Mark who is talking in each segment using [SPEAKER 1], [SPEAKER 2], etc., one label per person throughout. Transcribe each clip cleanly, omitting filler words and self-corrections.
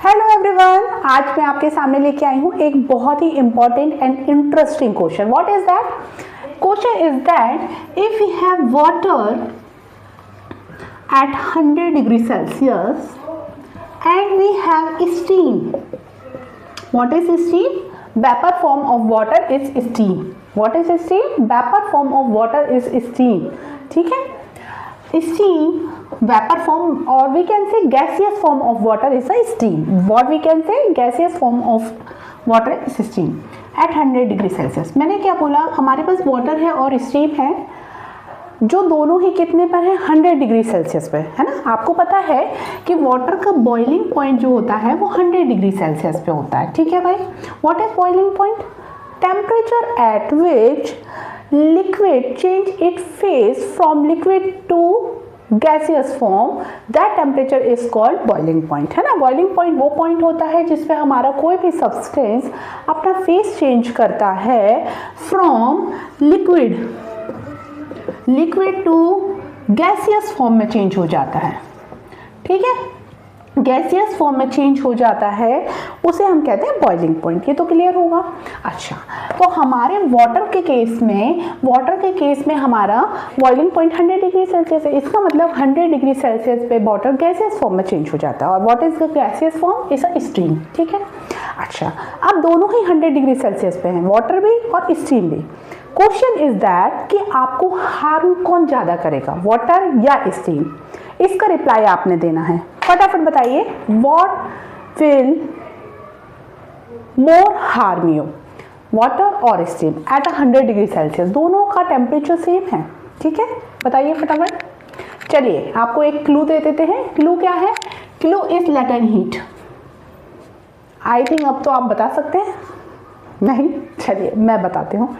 [SPEAKER 1] Hello everyone, आज मैं आपके सामने लेके आई हूँ एक बहुत ही important and interesting question. What is that? Question is that if we have water at 100 degree Celsius and we have steam. What is steam? Vapor form of water is steam. What is steam? Vapor form of water is steam. ठीक है? Steam, vapor form, or we can say gaseous form of water is a steam. What we can say? Gaseous form of water is steam at 100 degree Celsius. मैंने क्या बोला? हमारे पास water है और steam है जो दोनों ही कितने पर है? 100 डिग्री सेल्सियस पे, है ना। आपको पता है कि वाटर का बॉइलिंग पॉइंट जो होता है वो 100 डिग्री सेल्सियस पे होता है। ठीक है भाई। What is boiling point? Temperature at which liquid change it phase from liquid to gaseous form, that temperature is called boiling point, है ना। बॉइलिंग पॉइंट वो पॉइंट होता है जिसपे हमारा कोई भी सब्सटेंस अपना फेस चेंज करता है from liquid to gaseous form में चेंज हो जाता है। ठीक है, गैसियस फॉर्म में चेंज हो जाता है, उसे हम कहते हैं बॉइलिंग पॉइंट। ये तो क्लियर होगा। अच्छा, तो हमारे वाटर के केस में हमारा बॉइलिंग पॉइंट 100 डिग्री सेल्सियस है। इसका मतलब 100 डिग्री सेल्सियस पे वाटर गैसियस फॉर्म में चेंज हो जाता है। और what is the gaseous form? Is a steam. ठीक है। अच्छा, अब दोनों ही 100 डिग्री सेल्सियस पे हैं, वाटर भी और स्टीम भी। क्वेश्चन इज दैट कि आपको हार्म कौन ज्यादा करेगा, वाटर या स्टीम? इसका रिप्लाई आपने देना है। फटाफट बताइए, what will more harm you, water और स्टीम एट 100 डिग्री सेल्सियस? दोनों का टेम्परेचर सेम है। ठीक है, बताइए फटाफट। चलिए आपको एक क्लू दे देते हैं। क्लू क्या है? Clue is latent heat. I think अब तो आप बता सकते हैं। नहीं, चलिए मैं बताती हूँ।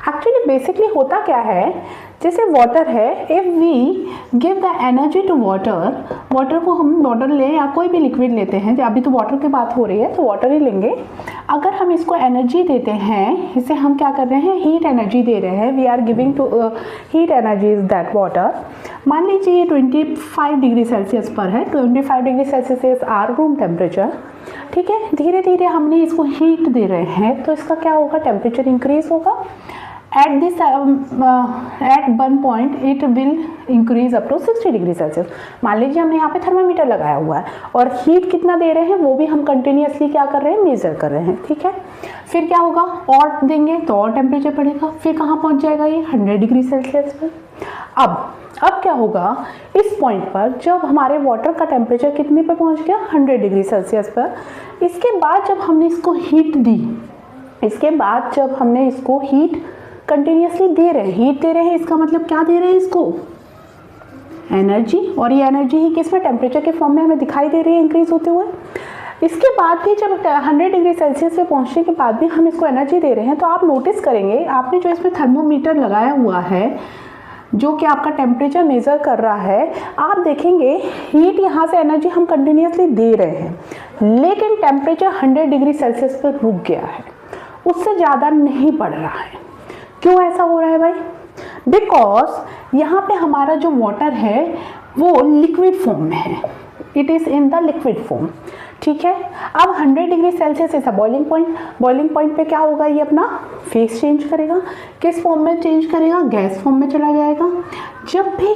[SPEAKER 1] एक्चुअली बेसिकली होता क्या है, जैसे वाटर है, if we give the energy to water को हम वाटर लें या कोई भी लिक्विड लेते हैं, अभी तो वाटर की बात हो रही है तो वाटर ही लेंगे। अगर हम इसको एनर्जी देते हैं, इसे हम क्या कर रहे हैं? हीट एनर्जी दे रहे हैं। We are giving to heat energy is that water. मान लीजिए 25 डिग्री सेल्सियस पर है, 25 degree Celsius is our room temperature. ठीक है, धीरे धीरे हमने इसको हीट दे रहे हैं तो इसका क्या होगा? टेम्परेचर इंक्रीज होगा। at one point it will increase up to 60 degree Celsius. मान लीजिए हमने यहाँ पे थर्मामीटर लगाया हुआ है और हीट कितना दे रहे हैं वो भी हम कंटिन्यूसली क्या कर रहे हैं? मेजर कर रहे हैं। ठीक है, फिर क्या होगा? और देंगे तो और टेम्परेचर बढ़ेगा, फिर कहाँ पहुँच जाएगा ये? 100 डिग्री सेल्सियस पर। अब क्या होगा? इस पॉइंट पर जब हमारे वाटर का टेम्परेचर कितने पे पहुँच गया? 100 डिग्री सेल्सियस पर। इसके बाद जब हमने इसको हीट दी, हीट कंटिन्यूसली दे रहे हैं, हीट दे रहे हैं, इसका मतलब क्या दे रहे हैं? इसको एनर्जी। और ये एनर्जी ही किसमें? टेम्परेचर के फॉर्म में हमें दिखाई दे रही है इंक्रीज होते हुए। इसके बाद भी जब 100 डिग्री सेल्सियस पे पहुंचने के बाद भी हम इसको एनर्जी दे रहे हैं, तो आप नोटिस करेंगे आपने जो इसमें थर्मोमीटर लगाया हुआ है जो कि आपका टेम्परेचर मेजर कर रहा है, आप देखेंगे हीट यहाँ से एनर्जी हम कंटिन्यूसली दे रहे हैं, लेकिन टेम्परेचर 100 डिग्री सेल्सियस पर रुक गया है, उससे ज़्यादा नहीं बढ़ रहा है। क्यों ऐसा हो रहा है भाई? बिकॉज यहाँ पे हमारा जो वाटर है वो लिक्विड फॉर्म में है। It is in the liquid form. ठीक है, अब 100 डिग्री सेल्सियस ऐसा बॉइलिंग पॉइंट पे क्या होगा? ये अपना फेस चेंज करेगा। किस फॉर्म में चेंज करेगा? गैस फॉर्म में चला जाएगा। जब भी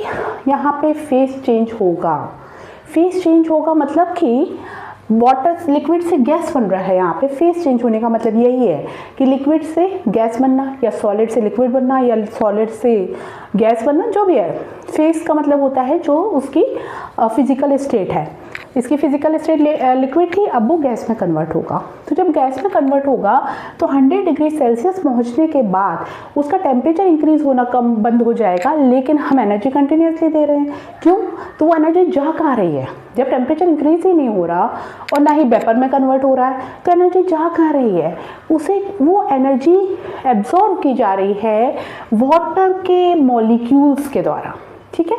[SPEAKER 1] यहाँ पे फेस चेंज होगा मतलब कि वाटर लिक्विड से गैस बन रहा है। यहाँ पे फेस चेंज होने का मतलब यही है कि लिक्विड से गैस बनना या सॉलिड से लिक्विड बनना या सॉलिड से गैस बनना, जो भी है। फेस का मतलब होता है जो उसकी फिजिकल स्टेट है। इसकी फिजिकल स्टेट लिक्विड थी, अब वो गैस में कन्वर्ट होगा। तो जब गैस में कन्वर्ट होगा तो 100 डिग्री सेल्सियस पहुंचने के बाद उसका टेम्परेचर इंक्रीज होना कम बंद हो जाएगा, लेकिन हम एनर्जी कंटिन्यूसली दे रहे हैं। क्यों? तो वो एनर्जी जा कहाँ रही है? जब टेम्परेचर इंक्रीज ही नहीं हो रहा और ना ही वेपर में कन्वर्ट हो रहा है, तो एनर्जी जा कहाँ रही है? वो एनर्जी एब्जॉर्ब की जा रही है वाटर के मॉलिक्यूल्स के द्वारा। ठीक है,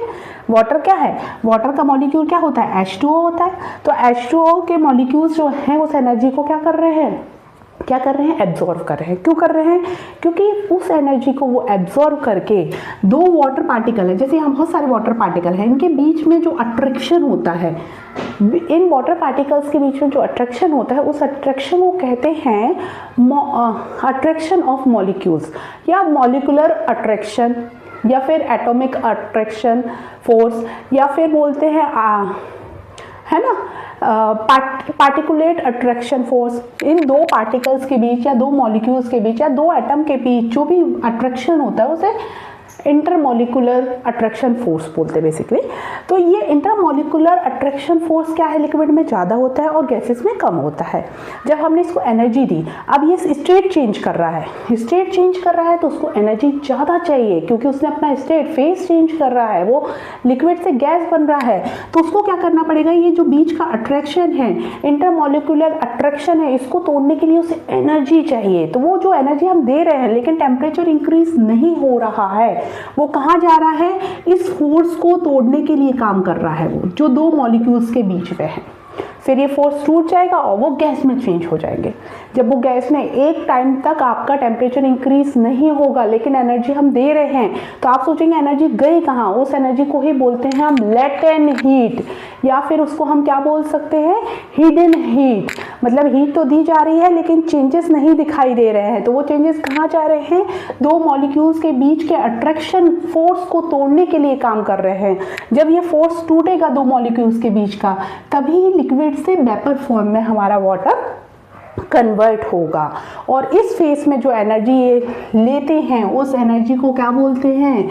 [SPEAKER 1] वाटर क्या है? वाटर का मॉलिक्यूल क्या होता है? H2O होता है। तो H2O के मॉलिक्यूल्स जो हैं उस एनर्जी को क्या कर रहे हैं? क्या कर रहे हैं, एब्जॉर्व कर रहे हैं। क्यों कर रहे हैं, क्योंकि उस एनर्जी को वो एब्जॉर्व करके दो वाटर पार्टिकल है, जैसे यहाँ बहुत सारे वाटर पार्टिकल हैं, इनके बीच में जो अट्रैक्शन होता है, इन वाटर पार्टिकल्स के बीच में जो अट्रैक्शन होता है, उस अट्रैक्शन को कहते हैं अट्रैक्शन ऑफ मॉलिक्यूल्स या मॉलिकुलर अट्रैक्शन या फिर एटॉमिक अट्रैक्शन फोर्स या फिर बोलते हैं है ना पार्टिकुलेट अट्रैक्शन फोर्स। इन दो पार्टिकल्स के बीच या दो मॉलिक्यूल्स के बीच या दो एटम के बीच जो भी अट्रैक्शन होता है उसे इंटरमॉलिकुलर अट्रैक्शन फोर्स बोलते हैं बेसिकली। तो ये इंटरमॉलिकुलर अट्रैक्शन फोर्स क्या है, लिक्विड में ज़्यादा होता है और गैसेस में कम होता है। जब हमने इसको एनर्जी दी, अब ये स्टेट चेंज कर रहा है, स्टेट चेंज कर रहा है तो उसको एनर्जी ज़्यादा चाहिए, क्योंकि उसने अपना स्टेट फेस चेंज कर रहा है, वो लिक्विड से गैस बन रहा है, तो उसको क्या करना पड़ेगा, ये जो बीच का अट्रैक्शन है, इंटरमॉलिकुलर अट्रैक्शन है, इसको तोड़ने के लिए उसे एनर्जी चाहिए। तो वो जो एनर्जी हम दे रहे हैं लेकिन टेम्परेचर इंक्रीज नहीं हो रहा है, वो कहाँ जा रहा है, इस फोर्स को तोड़ने के लिए काम कर रहा है, वो जो दो मॉलिक्यूल्स के बीच में है। फिर ये फोर्स टूट जाएगा और वो गैस में चेंज हो जाएंगे। जब वो गैस में एक टाइम तक आपका टेम्परेचर इंक्रीज नहीं होगा लेकिन एनर्जी हम दे रहे हैं, तो आप सोचेंगे एनर्जी गई कहाँ, उस एनर्जी को ही बोलते हैं हम लेटेंट हीट, या फिर उसको हम क्या बोल सकते हैं, हिडन हीट। मतलब हीट तो दी जा रही है लेकिन चेंजेस नहीं दिखाई दे रहे हैं, तो वो चेंजेस कहाँ जा रहे हैं, दो मॉलिक्यूल्स के बीच के अट्रैक्शन फोर्स को तोड़ने के लिए काम कर रहे हैं। जब ये फोर्स टूटेगा दो मॉलिक्यूल्स के बीच का, तभी लिक्विड से वेपर फॉर्म में हमारा वाटर कन्वर्ट होगा। और इस फेस में जो एनर्जी ये लेते हैं उस एनर्जी को क्या बोलते हैं,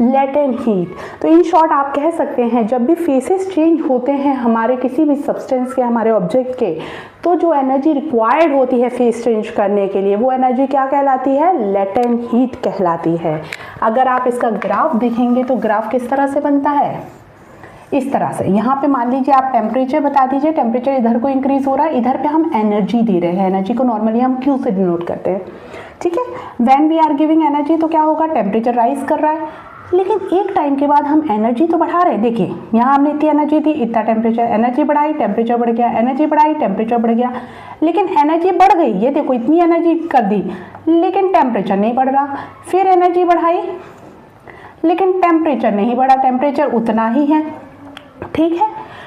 [SPEAKER 1] लेटेंट हीट। तो इन शॉर्ट आप कह सकते हैं जब भी फेसेस चेंज होते हैं हमारे किसी भी सब्सटेंस के, हमारे ऑब्जेक्ट के, तो जो एनर्जी रिक्वायर्ड होती है फेस चेंज करने के लिए, वो एनर्जी क्या कहलाती है, लेटेंट हीट कहलाती है। अगर आप इसका ग्राफ देखेंगे तो ग्राफ किस तरह से बनता है, इस तरह से। यहाँ पे मान लीजिए आप टेम्परेचर बता दीजिए, टेम्परेचर इधर को इंक्रीज हो रहा है, इधर पे हम एनर्जी दे रहे हैं, एनर्जी को नॉर्मली हम क्यू से डिनोट करते हैं, ठीक है। When we are giving energy तो क्या होगा, टेम्परेचर राइज कर रहा है, लेकिन एक टाइम के बाद हम एनर्जी तो बढ़ा रहे हैं। देखिए यहाँ हमने इतनी एनर्जी दी, इतना टेम्परेचर, एनर्जी बढ़ाई, टेम्परेचर बढ़ गया, एनर्जी बढ़ाई, टेम्परेचर बढ़ गया, लेकिन एनर्जी बढ़ गई, ये देखो इतनी एनर्जी कर दी लेकिन टेम्परेचर नहीं बढ़ रहा। फिर एनर्जी बढ़ाई लेकिन टेम्परेचर नहीं बढ़ा, टेम्परेचर उतना ही है, ठीक है।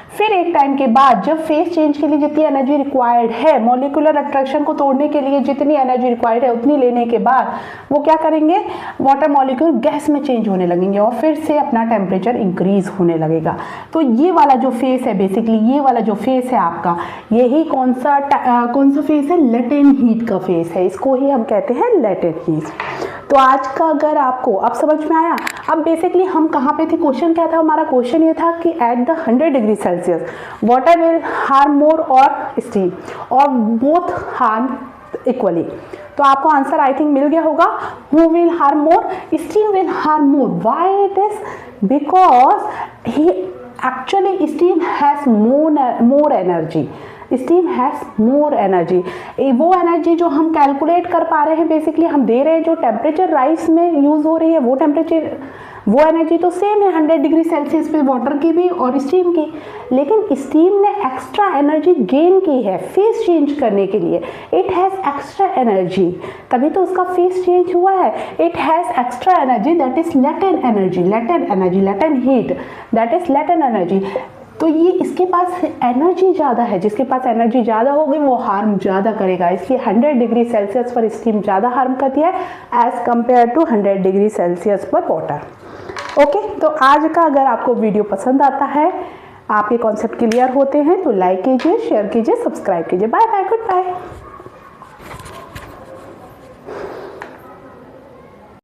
[SPEAKER 1] फिर एक टाइम के बाद जब फेस चेंज के लिए जितनी एनर्जी रिक्वायर्ड है, मॉलिक्यूलर अट्रैक्शन को तोड़ने के लिए जितनी एनर्जी रिक्वायर्ड है उतनी लेने के बाद वो क्या करेंगे, वाटर मॉलिक्यूल गैस में चेंज होने लगेंगे और फिर से अपना टेम्परेचर इंक्रीज होने लगेगा। तो ये वाला जो फेस है, बेसिकली ये वाला जो फेस है आपका, यही कौन सा फेस है, लेटेंट हीट का फेस है, इसको ही हम कहते हैं लेटेंट हीट। तो आज का अगर आपको अब समझ में आया, अब बेसिकली हम कहाँ पे थे, क्वेश्चन क्या था हमारा, क्वेश्चन ये था कि at the 100 degree Celsius water will harm more और स्टीम, और बोथ हार्म इक्वली। तो आपको आंसर आई थिंक मिल गया होगा, who will harm more, steam will harm more. Why it is, because he actually steam has more energy, steam has more energy. वो energy जो हम calculate कर पा रहे हैं, बेसिकली हम दे रहे हैं, जो टेम्परेचर राइज में यूज़ हो रही है वो एनर्जी तो सेम है 100 डिग्री सेल्सियस पे वाटर की भी और स्टीम की, लेकिन स्टीम ने एक्स्ट्रा एनर्जी गेन की है फेस चेंज करने के लिए। इट हैज़ एक्स्ट्रा एनर्जी, तभी तो उसका फेस चेंज हुआ है। It has extra energy that is latent energy, latent heat that is latent energy. तो ये इसके पास एनर्जी ज़्यादा है, जिसके पास एनर्जी ज़्यादा होगी वो हार्म ज़्यादा करेगा, इसलिए 100 डिग्री सेल्सियस पर स्टीम ज़्यादा हार्म करती है as compare to 100 degree Celsius पर वाटर। ओके, तो आज का अगर आपको वीडियो पसंद आता है, आपके कॉन्सेप्ट क्लियर होते हैं, तो लाइक कीजिए, शेयर कीजिए, सब्सक्राइब कीजिए। Bye bye, good bye.